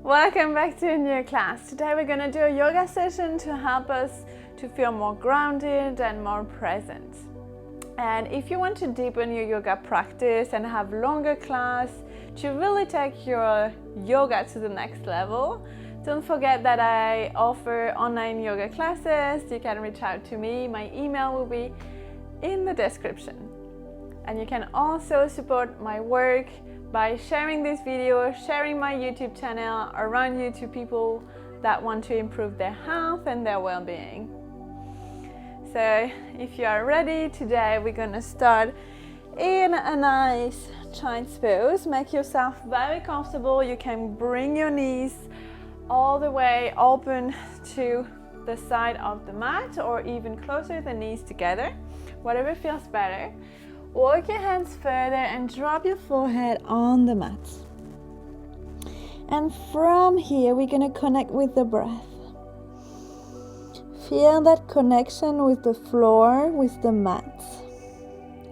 Welcome back to a new class. Today we're going to do a yoga session to help us to feel more grounded and more present. And if you want to deepen your yoga practice and have longer class to really take your yoga to the next level, don't forget that I offer online yoga classes. You can reach out to me. My email will be in the description. And you can also support my work by sharing this video, sharing my YouTube channel around you to people that want to improve their health and their well-being. So if you are ready, today we're going to start in a nice child's pose. Make yourself very comfortable. You can bring your knees all the way open to the side of the mat or even closer, the knees together, whatever feels better. Walk your hands further and drop your forehead on the mat. And from here, we're going to connect with the breath. Feel that connection with the floor, with the mat,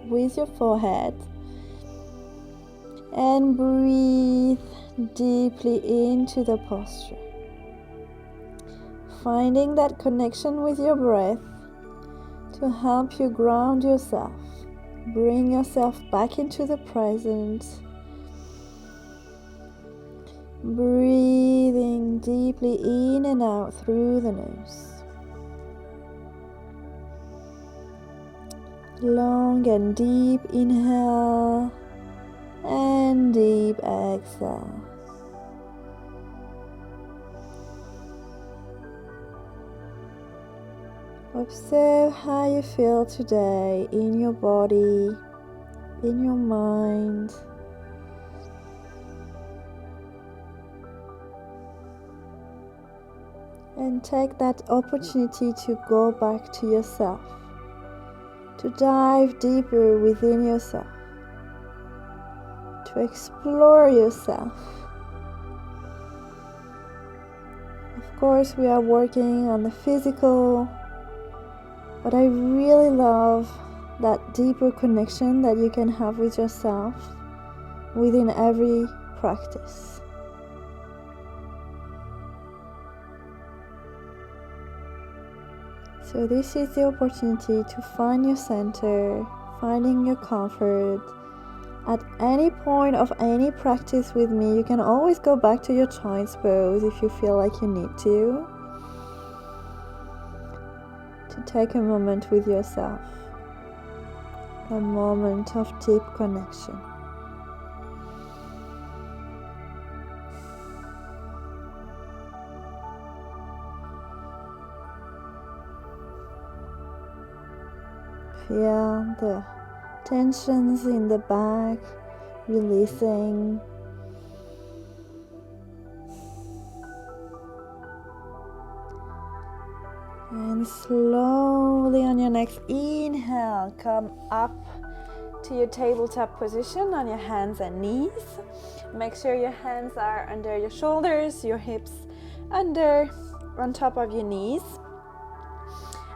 with your forehead. And breathe deeply into the posture. Finding that connection with your breath to help you ground yourself. Bring yourself back into the present. Breathing deeply in and out through the nose. Long and deep inhale and deep exhale. Observe how you feel today in your body, in your mind. And take that opportunity to go back to yourself, to dive deeper within yourself, to explore yourself. Of course, we are working on the physical, but I really love that deeper connection that you can have with yourself within every practice. So this is the opportunity to find your center, finding your comfort. At any point of any practice with me, you can always go back to your child's pose if you feel like you need to take a moment with yourself, a moment of deep connection. Feel the tensions in the back releasing. And slowly on your next inhale, come up to your tabletop position on your hands and knees. Make sure your hands are under your shoulders, your hips on top of your knees.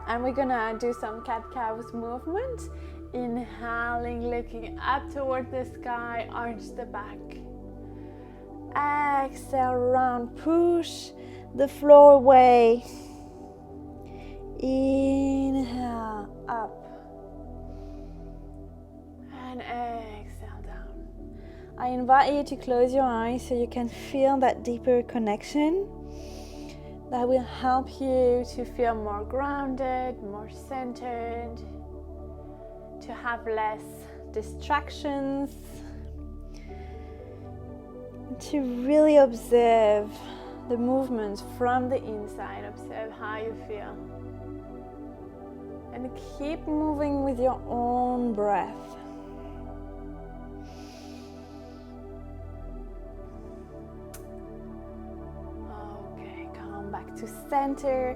And we're gonna do some cat-cows movement. Inhaling, looking up toward the sky, arch the back. Exhale, round, push the floor away. Inhale, up. And exhale down. I invite you to close your eyes so you can feel that deeper connection that will help you to feel more grounded, more centered, to have less distractions, to really observe the movements from the inside. Observe how you feel. And keep moving with your own breath. Okay, come back to center.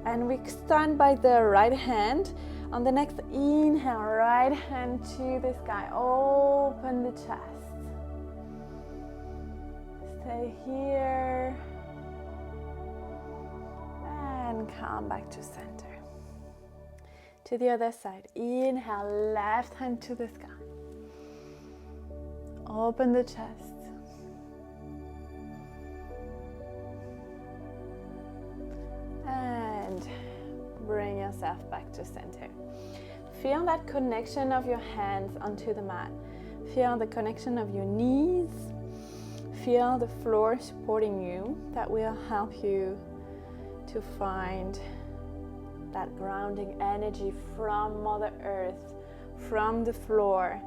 And we stand by the right hand. On the next inhale, right hand to the sky. Open the chest. Stay here. And come back to center. To the other side. Inhale, left hand to the sky. Open the chest. yourself back to center. Feel that connection of your hands onto the mat. Feel the connection of your knees. Feel the floor supporting you. That will help you to find that grounding energy from Mother Earth, from the floor,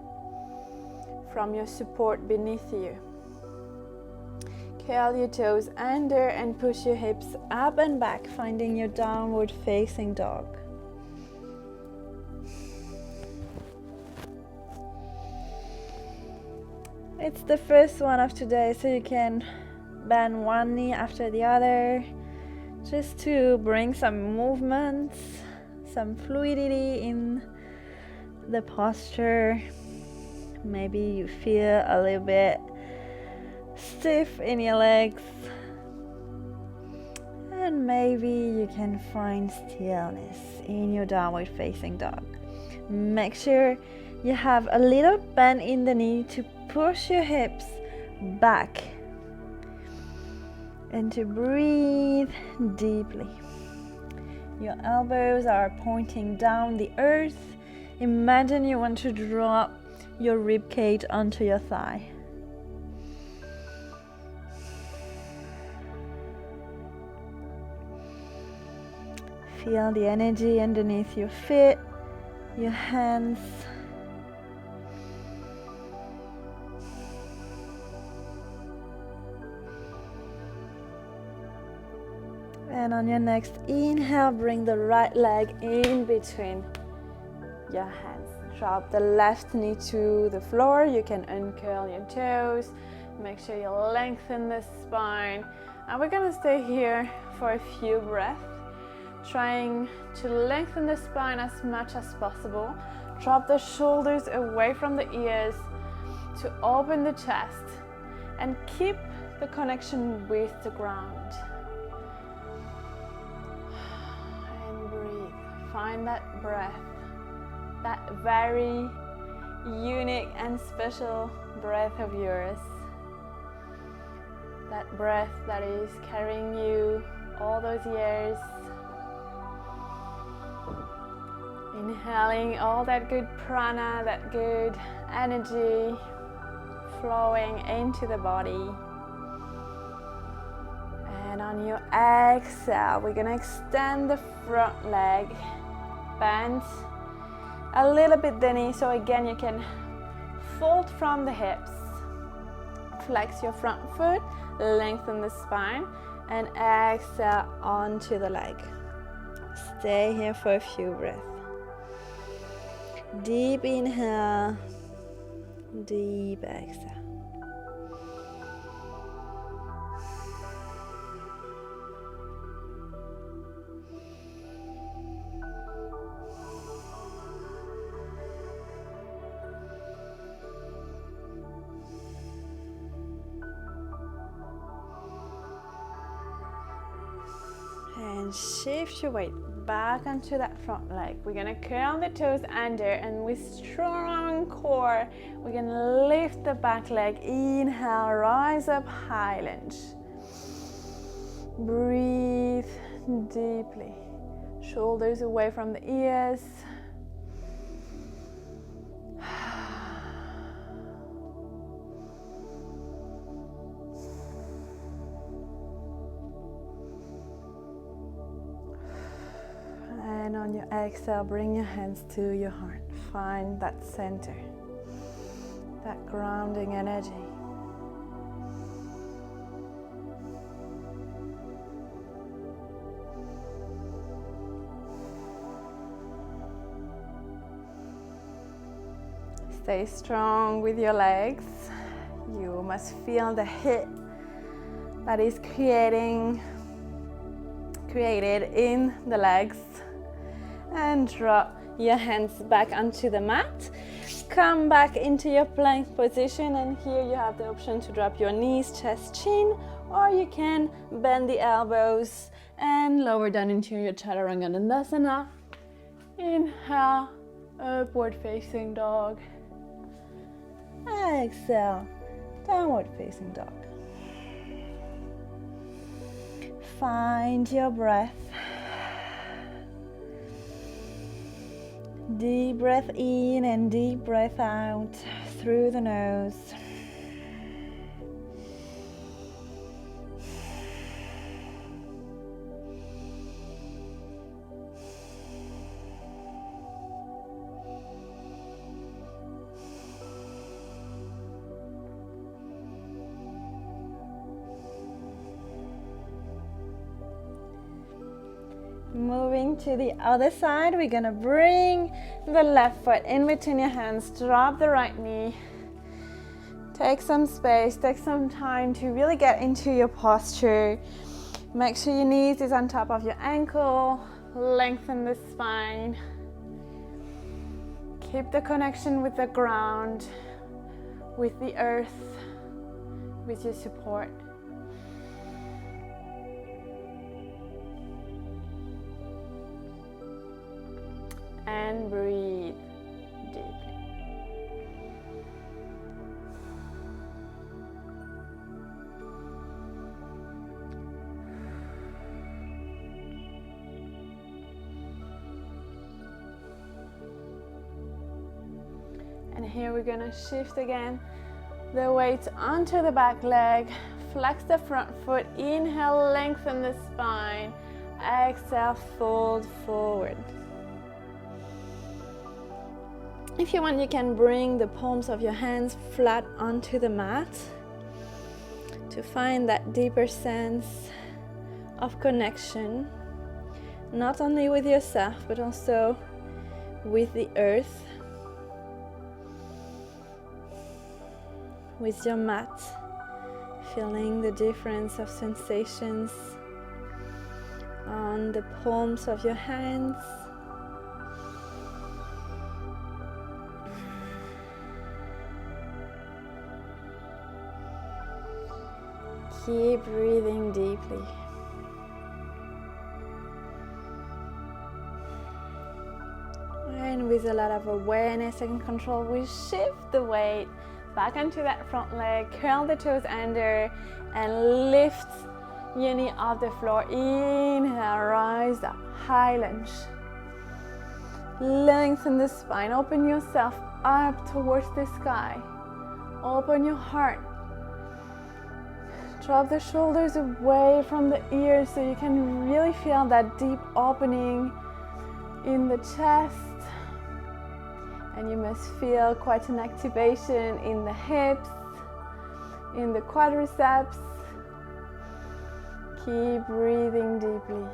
from your support beneath you. Curl your toes under and push your hips up and back, finding your downward facing dog. It's the first one of today, so you can bend one knee after the other, just to bring some movements, some fluidity in the posture. Maybe you feel a little bit stiff in your legs, and maybe you can find stillness in your downward facing dog. Make sure you have a little bend in the knee to push your hips back and to breathe deeply. Your elbows are pointing down the earth. Imagine you want to drop your rib cage onto your thigh. Feel the energy underneath your feet, your hands. And on your next inhale, bring the right leg in between your hands. Drop the left knee to the floor. You can uncurl your toes. Make sure you lengthen the spine. And we're gonna stay here for a few breaths, trying to lengthen the spine as much as possible. Drop the shoulders away from the ears to open the chest and keep the connection with the ground. And breathe. Find that breath, that very unique and special breath of yours. That breath that is carrying you all those years. Inhaling all that good prana, that good energy flowing into the body. And on your exhale, we're gonna extend the front leg, bend a little bit the knee, so again you can fold from the hips. Flex your front foot, lengthen the spine, and exhale onto the leg. Stay here for a few breaths. Deep inhale, deep exhale. And shift your weight back onto that front leg. We're gonna curl the toes under, and with strong core, we're gonna lift the back leg. Inhale, rise up, high lunge. Breathe deeply. Shoulders away from the ears. And on your exhale, bring your hands to your heart. Find that center, that grounding energy. Stay strong with your legs. You must feel the heat that is created in the legs. And drop your hands back onto the mat. Come back into your plank position, and here you have the option to drop your knees, chest, chin, or you can bend the elbows and lower down into your Chaturanga Dandasana. Inhale, upward facing dog. Exhale, downward facing dog. Find your breath. Deep breath in and deep breath out through the nose. Moving to the other side, we're gonna bring the left foot in between your hands, drop the right knee. Take some space, take some time to really get into your posture. Make sure your knees is on top of your ankle, lengthen the spine. Keep the connection with the ground, with the earth, with your support. And breathe deeply. And here we're gonna shift again the weight onto the back leg. Flex the front foot. Inhale, lengthen the spine. Exhale, fold forward. If you want, you can bring the palms of your hands flat onto the mat to find that deeper sense of connection, not only with yourself, but also with the earth, with your mat, feeling the difference of sensations on the palms of your hands. Keep breathing deeply. And with a lot of awareness and control, we shift the weight back onto that front leg, curl the toes under, and lift your knee off the floor. Inhale, rise up, high lunge. Lengthen the spine, open yourself up towards the sky. Open your heart. Drop the shoulders away from the ears so you can really feel that deep opening in the chest. And you must feel quite an activation in the hips, in the quadriceps. Keep breathing deeply.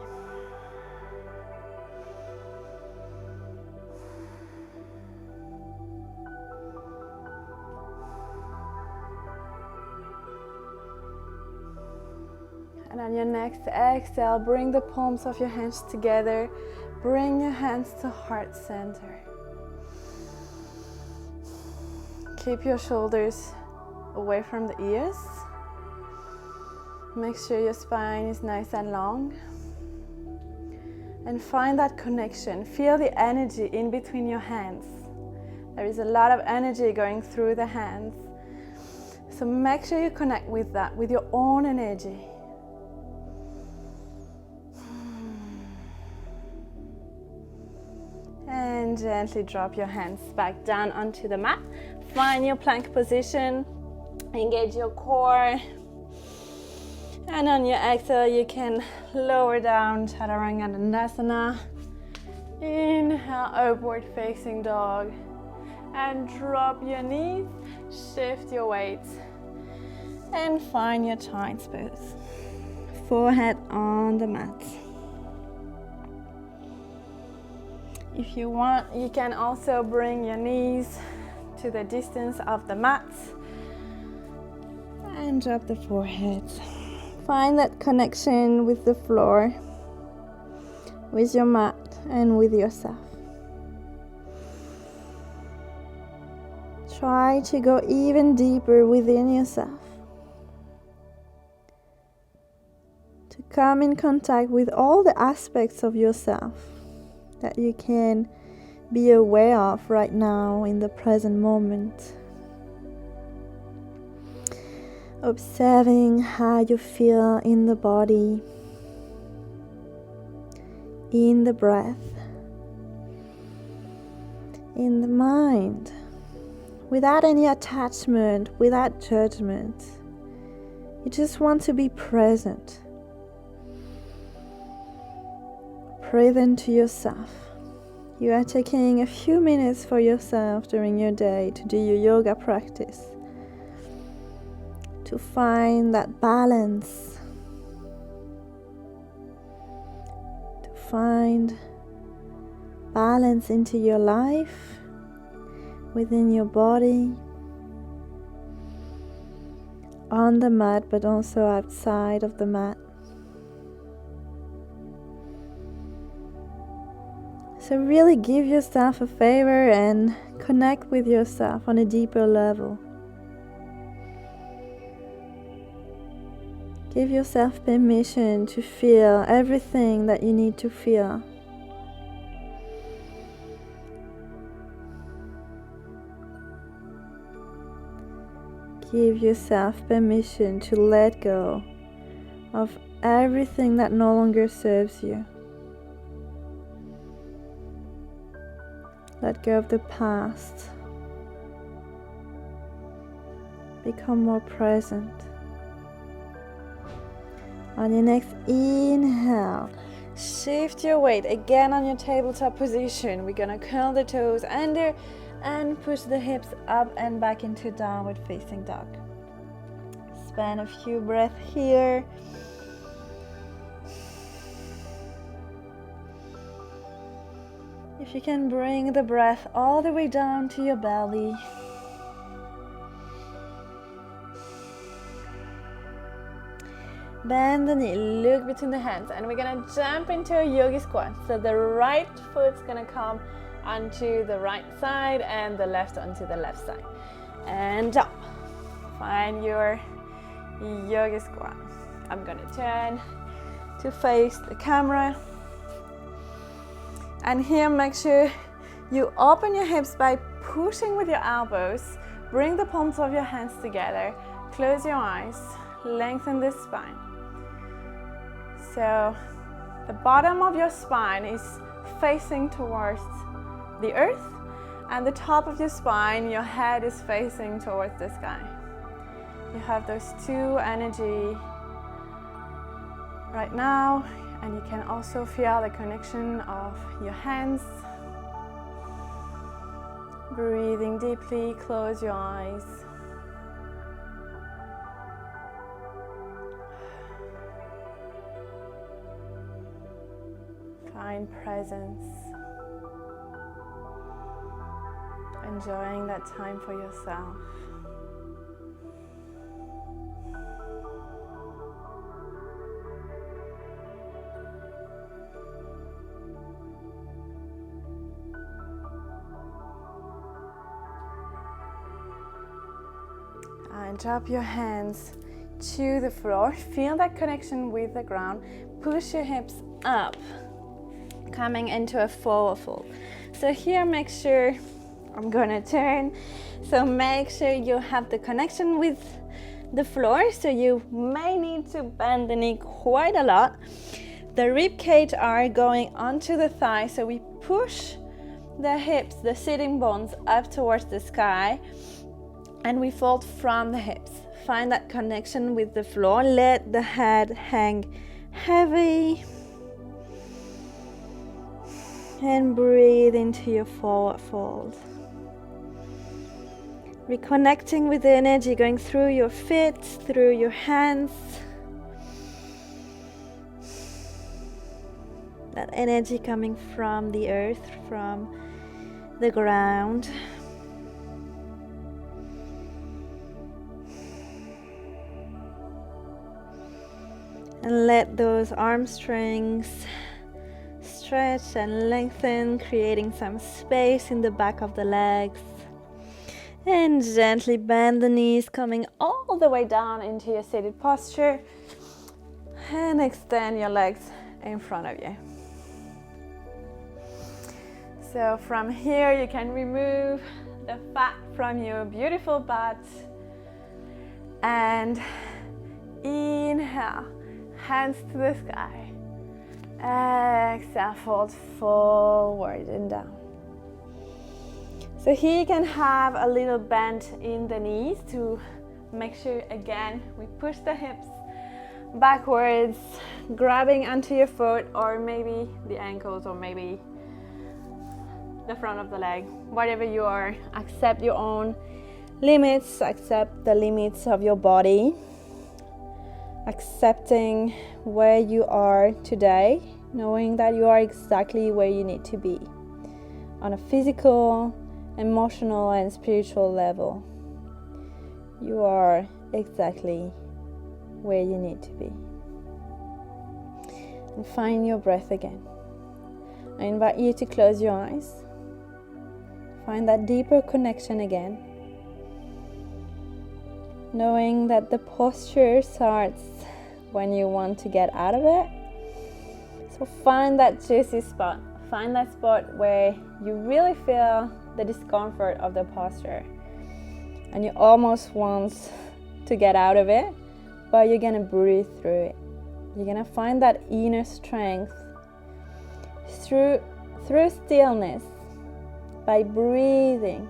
And on your next exhale, bring the palms of your hands together. Bring your hands to heart center. Keep your shoulders away from the ears. Make sure your spine is nice and long. And find that connection. Feel the energy in between your hands. There is a lot of energy going through the hands. So make sure you connect with that, with your own energy. And gently drop your hands back down onto the mat. Find your plank position. Engage your core. And on your exhale, you can lower down Chaturanga Dandasana. Inhale, upward facing dog. And drop your knees. Shift your weight. And find your child's pose. Forehead on the mat. If you want, you can also bring your knees to the distance of the mat and drop the forehead. Find that connection with the floor, with your mat, and with yourself. Try to go even deeper within yourself, to come in contact with all the aspects of yourself that you can be aware of right now in the present moment. Observing how you feel in the body, in the breath, in the mind, without any attachment, without judgment. You just want to be present. Present to yourself. You are taking a few minutes for yourself during your day to do your yoga practice, to find that balance, to find balance into your life, within your body, on the mat, but also outside of the mat. So really give yourself a favor and connect with yourself on a deeper level. Give yourself permission to feel everything that you need to feel. Give yourself permission to let go of everything that no longer serves you. Let go of the past. Become more present. On your next inhale, shift your weight again on your tabletop position. We're gonna curl the toes under and push the hips up and back into downward facing dog. Spend a few breaths here. If you can bring the breath all the way down to your belly. Bend the knee, look between the hands, and we're gonna jump into a yogi squat. So the right foot's gonna come onto the right side and the left onto the left side. And jump. Find your yogi squat. I'm gonna turn to face the camera. And here, make sure you open your hips by pushing with your elbows. Bring the palms of your hands together. Close your eyes. Lengthen the spine. So the bottom of your spine is facing towards the earth, and the top of your spine, your head is facing towards the sky. You have those two energy right now. And you can also feel the connection of your hands. Breathing deeply, close your eyes. Find presence. Enjoying that time for yourself. And drop your hands to the floor. Feel that connection with the ground. Push your hips up, coming into a forward fold. So here, make sure, I'm gonna turn. So make sure you have the connection with the floor. So you may need to bend the knee quite a lot. The rib cage are going onto the thigh. So we push the hips, the sitting bones up towards the sky. And we fold from the hips. Find that connection with the floor. Let the head hang heavy. And breathe into your forward fold. Reconnecting with the energy going through your feet, through your hands. That energy coming from the earth, from the ground. And let those arm strings stretch and lengthen, creating some space in the back of the legs. And gently bend the knees, coming all the way down into your seated posture. And extend your legs in front of you. So from here, you can remove the fat from your beautiful butt. And inhale. Hands to the sky. Exhale, fold forward and down. So here you can have a little bend in the knees to make sure, again, we push the hips backwards, grabbing onto your foot or maybe the ankles or maybe the front of the leg, whatever you are. Accept your own limits, accept the limits of your body, accepting where you are today, knowing that you are exactly where you need to be on a physical, emotional and spiritual level. You are exactly where you need to be. And find your breath again. I invite you to close your eyes. Find that deeper connection again. Knowing that the posture starts when you want to get out of it. So find that juicy spot. Find that spot where you really feel the discomfort of the posture. And you almost want to get out of it, but you're gonna breathe through it. You're gonna find that inner strength through stillness by breathing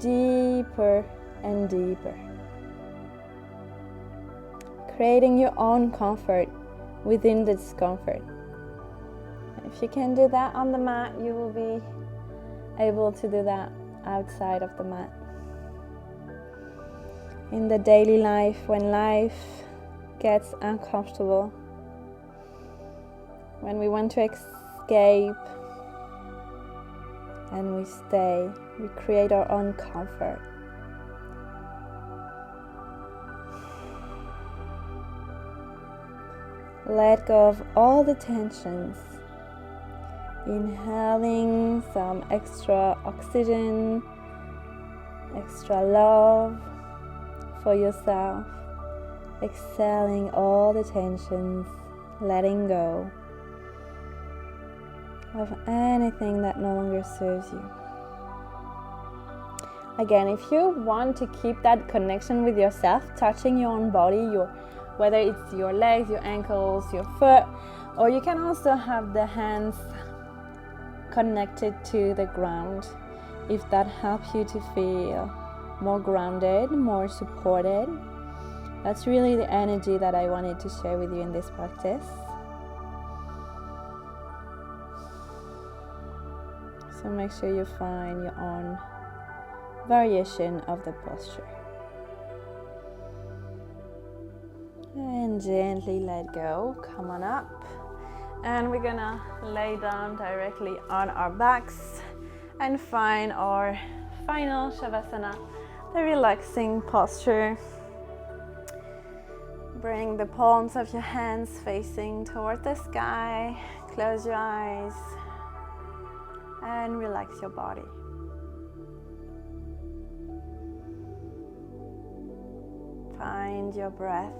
deeper and deeper, creating your own comfort within the discomfort. If you can do that on the mat, you will be able to do that outside of the mat. In the daily life, when life gets uncomfortable, when we want to escape and we stay, we create our own comfort. Let go of all the tensions. Inhaling some extra oxygen, extra love for yourself. Exhaling all the tensions, letting go of anything that no longer serves you. Again, if you want to keep that connection with yourself, touching your own body, whether it's your legs, your ankles, your foot, or you can also have the hands connected to the ground, if that helps you to feel more grounded, more supported. That's really the energy that I wanted to share with you in this practice. So make sure you find your own variation of the posture. And gently let go. Come on up. And we're gonna lay down directly on our backs and find our final Shavasana, the relaxing posture. Bring the palms of your hands facing toward the sky. Close your eyes and relax your body. Find your breath.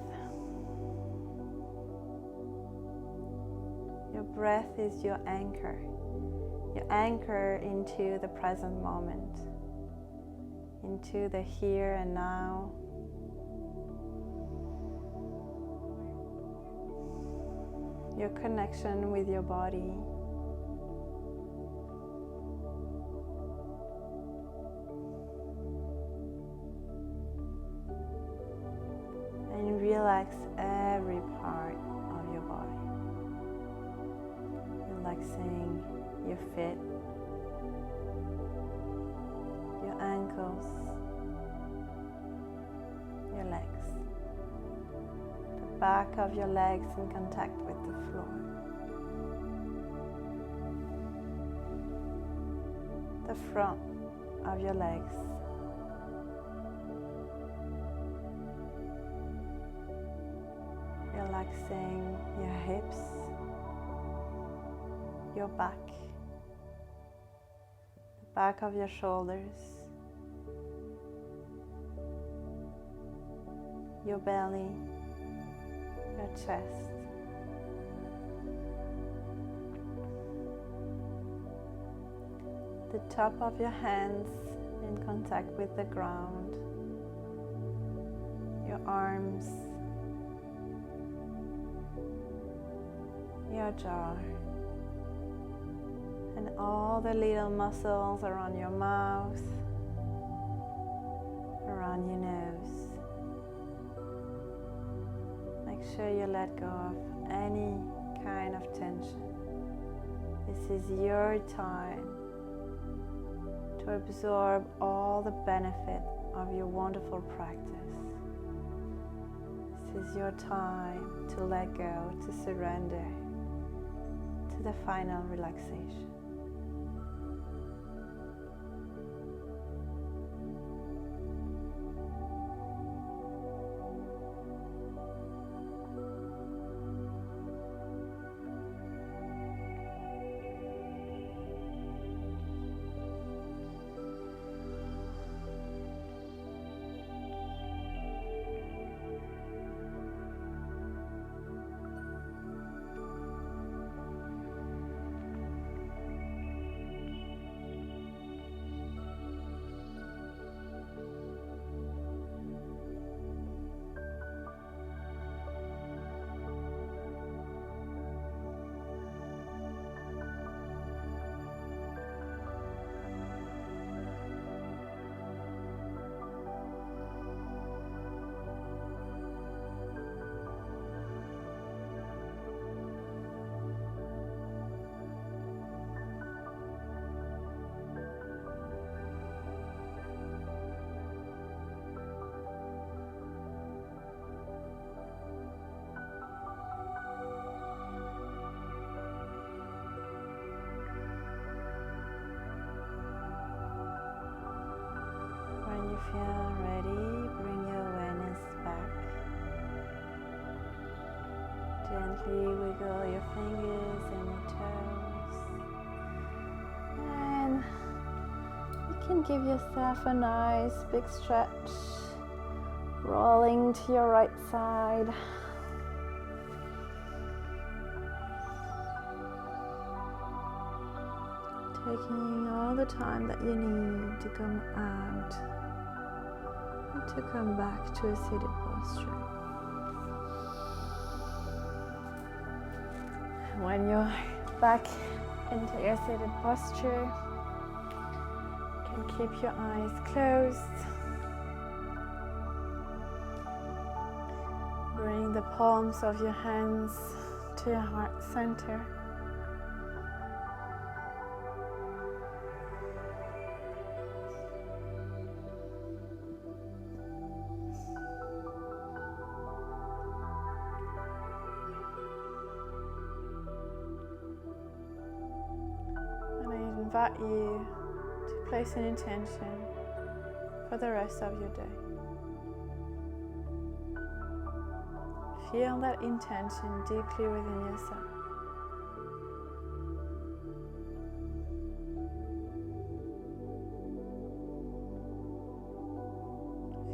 Your breath is your anchor into the present moment, into the here and now. Your connection with your body. And relax every part of your body. Relaxing your feet, your ankles, your legs, the back of your legs in contact with the floor, the front of your legs, relaxing your hips, your back, the back of your shoulders, your belly, your chest, the top of your hands in contact with the ground, your arms, your jaw, and all the little muscles around your mouth, around your nose. Make sure you let go of any kind of tension. This is your time to absorb all the benefit of your wonderful practice. This is your time to let go, to surrender to the final relaxation. When you feel ready, bring your awareness back. Gently wiggle your fingers and your toes. And you can give yourself a nice big stretch, rolling to your right side. Taking all the time that you need to come out and to come back to a seated posture. When you're back into your seated posture, you can keep your eyes closed. Bring the palms of your hands to your heart center. I invite you to place an intention for the rest of your day. Feel that intention deeply within yourself.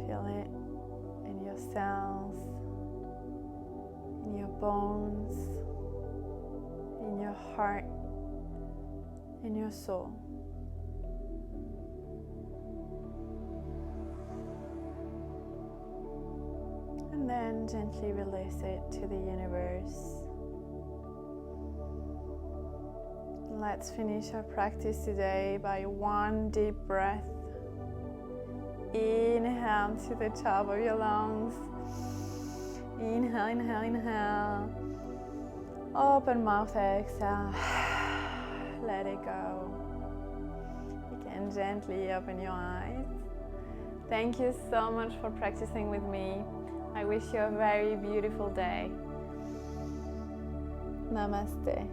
Feel it in your cells, in your bones, in your heart, in your soul. And then gently release it to the universe. Let's finish our practice today by one deep breath. Inhale to the top of your lungs. Inhale, inhale, inhale. Open mouth, exhale. Let it go. You can gently open your eyes. Thank you so much for practicing with me. I wish you a very beautiful day. Namaste.